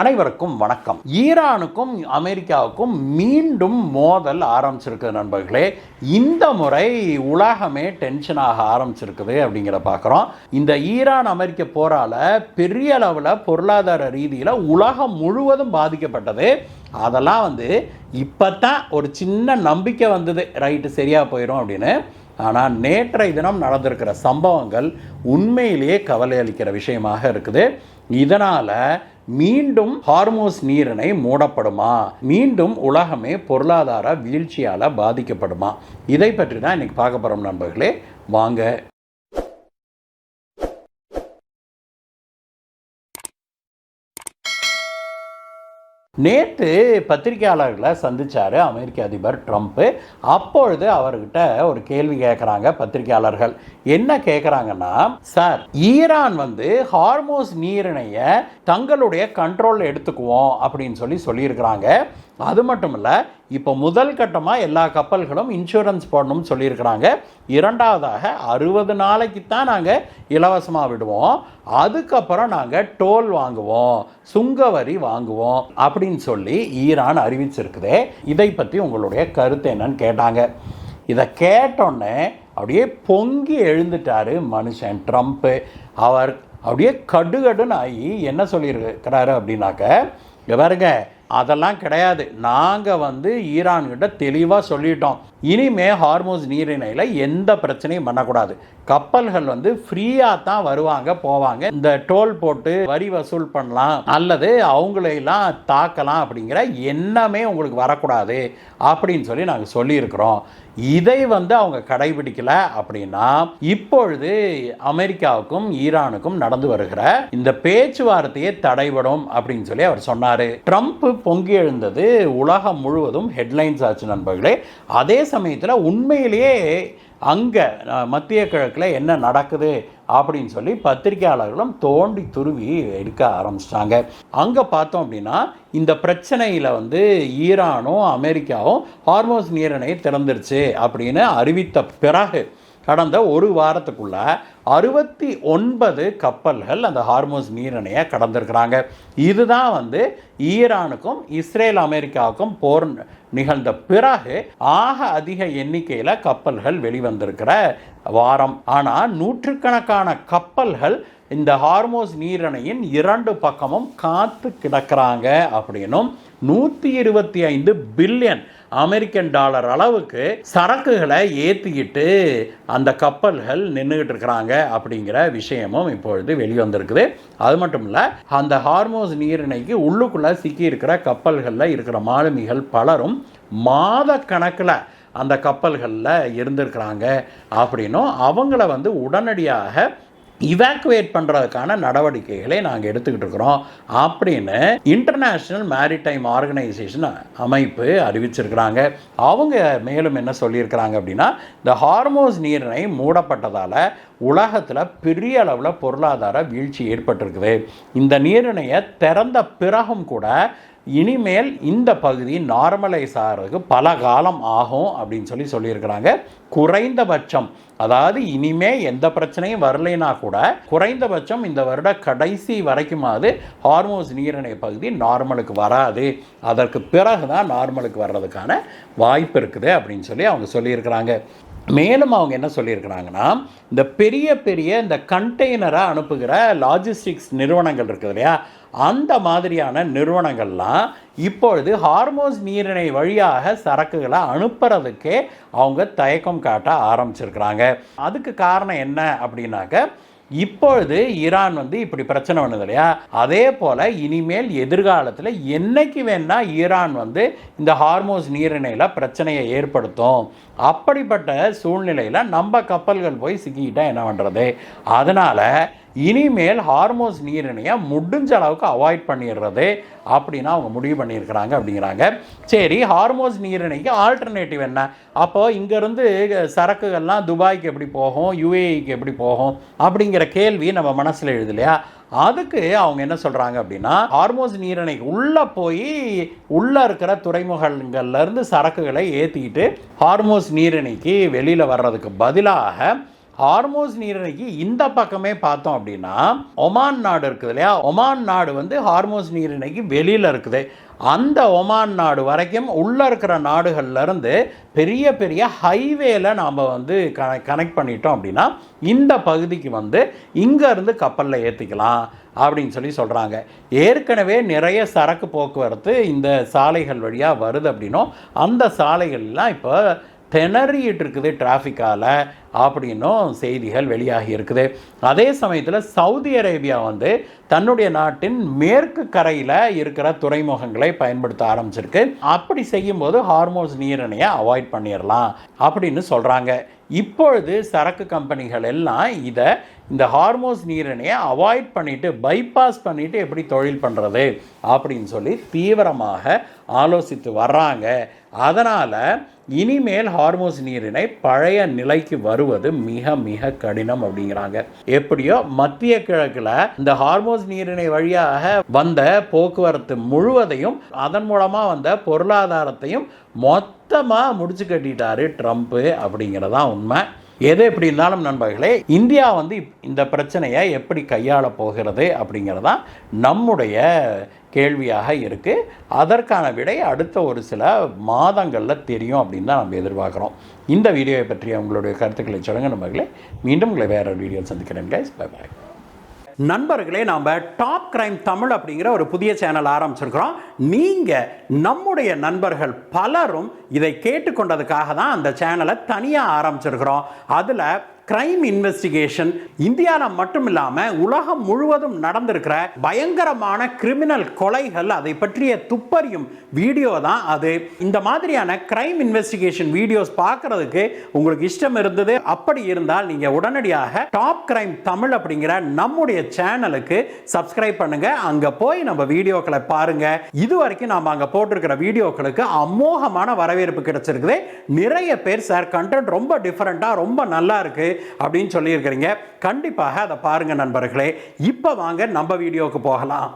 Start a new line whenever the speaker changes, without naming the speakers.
அனைவருக்கும் வணக்கம். ஈரானுக்கும் அமெரிக்காவுக்கும் மீண்டும் மோதல் ஆரம்பிச்சிருக்கு நண்பர்களே. இந்த முறை உலகமே டென்ஷனாக ஆரம்பிச்சிருக்குது அப்படிங்கிற பார்க்குறோம். இந்த ஈரான் அமெரிக்க போரால் பெரிய அளவில் பொருளாதார ரீதியில் உலகம் முழுவதும் பாதிக்கப்பட்டது. அதெல்லாம் இப்போ தான் ஒரு சின்ன நம்பிக்கை வந்தது, ரைட்டு சரியாக போயிடும் அப்படின்னு. ஆனால் நேற்றைய தினம் நடந்திருக்கிற சம்பவங்கள் உண்மையிலேயே கவலை அளிக்கிற விஷயமாக இருக்குது. இதனால் மீண்டும் ஹார்மோஸ் நீரிணை மூடப்படுமா, மீண்டும் உலகமே பொருளாதார வீழ்ச்சியால் பாதிக்கப்படுமா, இதை பற்றி தான் இன்றைக்கி பார்க்க போகிறோம் நண்பர்களே. வாங்க. நேற்று பத்திரிகையாளர்களை சந்தித்தார் அமெரிக்க அதிபர் ட்ரம்ப்பு. அப்பொழுது அவர்கிட்ட ஒரு கேள்வி கேட்குறாங்க பத்திரிகையாளர்கள். என்ன கேட்குறாங்கன்னா, சார், ஈரான் ஹார்மோஸ் நீரிணையை தங்களுடைய கண்ட்ரோல் எடுத்துக்குவோம் அப்படின்னு சொல்லியிருக்கிறாங்க. அது மட்டும் இல்லை, இப்போ முதல் கட்டமாக எல்லா கப்பல்களும் இன்சூரன்ஸ் போடணும்னு சொல்லியிருக்கிறாங்க. இரண்டாவதாக 60 நாளைக்கு தான் நாங்கள் இலவசமாக விடுவோம், அதுக்கப்புறம் நாங்கள் டோல் வாங்குவோம், சுங்கவரி வாங்குவோம் அப்படின்னு சொல்லி ஈரான் அறிவிச்சிருக்குது. இதை பற்றி உங்களுடைய கருத்து என்னன்னு கேட்டாங்க. இதை கேட்டோன்னே அப்படியே பொங்கி எழுந்துட்டார் மனுஷன் ட்ரம்ப்பு. அவர் அப்படியே கடுகடுன்னு ஆகி என்ன சொல்லியிருக்கிறாரு அப்படின்னாக்க, பாருங்க, அதெல்லாம் கிடையாது, நாங்கள் ஈரான்கிட்ட தெளிவாக சொல்லிட்டோம், இனிமே ஹார்மோஸ் நீரிணையில் எந்த பிரச்சனையும் பண்ணக்கூடாது, கப்பல்கள் ஃப்ரீயாக தான் வருவாங்க போவாங்க, இந்த டோல் போட்டு வரி வசூல் பண்ணலாம் அல்லது அவங்களையெல்லாம் தாக்கலாம் அப்படிங்கிற எண்ணமே உங்களுக்கு வரக்கூடாது அப்படின்னு நாங்கள் சொல்லியிருக்கிறோம். இதை அவங்க கடைபிடிக்கல அப்படின்னா இப்பொழுது அமெரிக்காவுக்கும் ஈரானுக்கும் நடந்து வருகிற இந்த பேச்சுவார்த்தையே தடைபடும் அப்படின்னு அவர் சொன்னார். ட்ரம்ப் பொங்கி எழுந்தது உலகம் முழுவதும் ஹெட்லைன்ஸ் ஆச்சு நண்பர்களே. அதே சமயத்தில் உண்மையிலேயே அங்கே மத்திய கிழக்கில் என்ன நடக்குது அப்படின்னு பத்திரிகையாளர்களும் தோண்டி துருவி எடுக்க ஆரம்பிச்சிட்டாங்க. அங்கே பார்த்தோம் அப்படின்னா இந்த பிரச்சனையில் ஈரானும் அமெரிக்காவும் ஹார்மோஸ் நீரிணையை திறந்துருச்சு அப்படின்னு அறிவித்த பிறகு கடந்த ஒரு வாரத்துக்குள்ள 69 கப்பல்கள் அந்த ஹார்மோஸ் நீரிணையை கடந்திருக்கிறாங்க. இதுதான் ஈரானுக்கும் இஸ்ரேல் அமெரிக்காவுக்கும் போர் நிகழ்ந்த பிறகு ஆக அதிக எண்ணிக்கையில் கப்பல்கள் வெளிவந்திருக்கிற வாரம். ஆனால் நூற்றுக்கணக்கான கப்பல்கள் இந்த ஹார்மோஸ் நீரிணையின் 2 பக்கமும் காத்து கிடக்கிறாங்க அப்படின்னும் 125 பில்லியன் அமெரிக்கன் டாலர் அளவுக்கு சரக்குகளை ஏற்றிக்கிட்டு அந்த கப்பல்கள் நின்றுகிட்டு இருக்கிறாங்க அப்படிங்கிற விஷயமும் இப்பொழுது வெளிவந்திருக்குது. அது மட்டும் இல்லை, அந்த ஹார்மோஸ் நீரிணைக்கு உள்ளுக்குள்ளே சிக்கி இருக்கிற கப்பல்களில் இருக்கிற மாலுமிகள் பலரும் மாத கணக்கில் அந்த கப்பல்களில் இருந்திருக்கிறாங்க அப்படின்னும் அவங்கள உடனடியாக இவாக்குவேட் பண்ணுறதுக்கான நடவடிக்கைகளை நாங்கள் எடுத்துக்கிட்டு இருக்கிறோம் அப்படின்னு இன்டர்நேஷ்னல் மேரிடைம் ஆர்கனைசேஷன் அமைப்பு அறிவிச்சிருக்கிறாங்க. அவங்க மேலும் என்ன சொல்லியிருக்கிறாங்க அப்படின்னா, இந்த ஹார்மோஸ் நீரிணை மூடப்பட்டதால் உலகத்தில் பெரிய அளவில் பொருளாதார வீழ்ச்சி ஏற்பட்டிருக்குது. இந்த நீரிணையை திறந்த பிறகும் கூட இனிமேல் இந்த பகுதி நார்மலைஸ் ஆகிறதுக்கு பல காலம் ஆகும் அப்படின்னு சொல்லியிருக்கிறாங்க. குறைந்தபட்சம், அதாவது இனிமே எந்த பிரச்சனையும் வரலைன்னா கூட குறைந்தபட்சம் இந்த வருட கடைசி வரைக்குமாவது ஹார்மோஸ் நீரிணை பகுதி நார்மலுக்கு வராது, அதற்கு பிறகு தான் நார்மலுக்கு வர்றதுக்கான வாய்ப்பு இருக்குது அப்படின்னு அவங்க சொல்லியிருக்கிறாங்க. மேலும் அவங்க என்ன சொல்லியிருக்கிறாங்கன்னா, இந்த பெரிய இந்த கண்டெய்னரை அனுப்புகிற லாஜிஸ்டிக்ஸ் நிறுவனங்கள் இருக்குது இல்லையா, அந்த மாதிரியான நிறுவனங்கள்லாம் இப்பொழுது ஹார்மோஸ் நீரிணை வழியாக சரக்குகளை அனுப்புறதுக்கே அவங்க தயக்கம் காட்ட ஆரம்பிச்சிருக்கிறாங்க. அதுக்கு காரணம் என்ன அப்படின்னாக்க, இப்பொழுது ஈரான் இப்படி பிரச்சனை பண்ணுது இல்லையா, அதே போல் இனிமேல் எதிர்காலத்தில் என்னைக்கு வேணால் ஈரான் இந்த ஹார்மோஸ் நீரிணையில் பிரச்சனையை ஏற்படுத்தும். அப்படிப்பட்ட சூழ்நிலையில் நம்ம கப்பல்கள் போய் சிக்கிக்கிட்டால் என்ன பண்ணுறது? அதனால் இனிமேல் ஹார்மோஸ் நீரிணையை முடிஞ்ச அளவுக்கு அவாய்ட் பண்ணிடுறது அப்படின்னு அவங்க முடிவு பண்ணியிருக்கிறாங்க அப்படிங்கிறாங்க. சரி, ஹார்மோஸ் நீரிணைக்கு ஆல்டர்னேட்டிவ் என்ன? அப்போது இங்கேருந்து சரக்குகள்லாம் துபாய்க்கு எப்படி போகும், யுஏஇக்கு எப்படி போகும் அப்படிங்கிற கேள்வி நம்ம மனசில் எழுது இல்லையா. அதுக்கு அவங்க என்ன சொல்கிறாங்க அப்படின்னா, ஹார்மோஸ் நீரிணைக்கு உள்ளே போய் உள்ளே இருக்கிற துறைமுகங்கள்லேருந்து சரக்குகளை ஏற்றிக்கிட்டு ஹார்மோஸ் நீரிணைக்கு வெளியில் வர்றதுக்கு பதிலாக ஹார்மோஸ் நீரிணைக்கு இந்த பக்கமே பார்த்தோம் அப்படின்னா ஒமான் நாடு இருக்குது இல்லையா, ஒமான் நாடு வந்து ஹார்மோஸ் நீரிணைக்கு வெளியில் இருக்குது. அந்த ஒமான் நாடு வரைக்கும் உள்ளே இருக்கிற நாடுகள்லேருந்து பெரிய பெரிய ஹைவேல நாம் வந்து கனெக்ட் பண்ணிட்டோம் அப்படின்னா இந்த பகுதிக்கு வந்து இங்கேருந்து கப்பலில் ஏற்றிக்கலாம் அப்படின்னு சொல்லி சொல்கிறாங்க. ஏற்கனவே நிறைய சரக்கு போக்குவரத்து இந்த சாலைகள் வழியாக வருது அப்படின்னும் அந்த சாலைகள்லாம் இப்போ திணறிட்டு இருக்குது டிராஃபிக்கால் அப்படின்னும் செய்திகள் வெளியாகி இருக்குது. அதே சமயத்தில் சவுதி அரேபியா வந்து தன்னுடைய நாட்டின் மேற்கு கரையில் இருக்கிற துறைமுகங்களை பயன்படுத்த ஆரம்பிச்சிருக்கு. அப்படி செய்யும்போது ஹார்மோஸ் நீரிணையை அவாய்ட் பண்ணிடலாம் அப்படின்னு சொல்கிறாங்க. இப்பொழுது சரக்கு கம்பெனிகள் எல்லாம் இந்த ஹார்மோஸ் நீரிணையை அவாய்ட் பண்ணிவிட்டு பைபாஸ் பண்ணிவிட்டு எப்படி தொழில் பண்ணுறது அப்படின்னு சொல்லி தீவிரமாக ஆலோசித்து வர்றாங்க. அதனால் இனிமேல் ஹார்மோஸ் நீரிணை பழைய நிலைக்கு வருவது மிக மிக கடினம் அப்படிங்கிறாங்க. எப்படியோ மத்திய கிழக்கில் இந்த ஹார்மோஸ் நீரிணை வழியாக வந்த போக்குவரத்து முழுவதையும் அதன் மூலமாக வந்த பொருளாதாரத்தையும் மொத்தமாக முடிச்சு கட்டிட்டாரு ட்ரம்ப்பு அப்படிங்கிறதான் உண்மை. எது எப்படி இருந்தாலும் நண்பர்களே, இந்தியா வந்து இந்த பிரச்சனையை எப்படி கையாள போகிறது அப்படிங்கிறதா நம்முடைய கேள்வியாக இருக்குது. அதற்கான விடை அடுத்த ஒரு சில மாதங்களில் தெரியும் அப்படின்னு தான் நம்ம எதிர்பார்க்குறோம். இந்த வீடியோவை பற்றிய உங்களுடைய கருத்துக்களை சொல்லுங்கள் நண்பர்களே. மீண்டும் உங்களை வேற ஒரு வீடியோ சந்திக்கிறேன் கைஸ். பை பாய் நண்பர்களே. நாம் டாப் கிரைம் தமிழ் அப்படிங்கிற ஒரு புதிய சேனல் ஆரம்பிச்சிருக்கிறோம். நீங்கள் நம்முடைய நண்பர்கள் பலரும் இதை கேட்டுக்கொண்டதுக்காக தான் அந்த சேனலை தனியாக ஆரம்பிச்சிருக்கிறோம். அதில் கிரைம் இன்வெஸ்டிகேஷன் இந்தியாவில் மட்டும் இல்லாமல் உலகம் முழுவதும் நடந்திருக்கிற பயங்கரமான கிரிமினல் கொலைகள் அதை பற்றிய துப்பறியும் வீடியோ தான் அது. இந்த மாதிரியான கிரைம் இன்வெஸ்டிகேஷன் வீடியோஸ் பார்க்கறதுக்கு உங்களுக்கு இஷ்டம் இருந்தது அப்படி இருந்தால் நீங்கள் உடனடியாக டாப் கிரைம் தமிழ் அப்படிங்கிற நம்முடைய சேனலுக்கு சப்ஸ்கிரைப் பண்ணுங்க. அங்கே போய் நம்ம வீடியோக்களை பாருங்க. இது வரைக்கும் நாம் அங்கே போட்டிருக்கிற வீடியோக்களுக்கு அமோகமான வரவேற்பு கிடைச்சிருக்குது. நிறைய பேர் சார் கண்டென்ட் ரொம்ப டிஃபரெண்ட்டாக ரொம்ப நல்லா இருக்கு அப்படின்னு சொல்லியிருக்கிறீங்க. கண்டிப்பாக அதை பாருங்க நண்பர்களே. இப்போ வாங்க நம்ம வீடியோவுக்கு போகலாம்.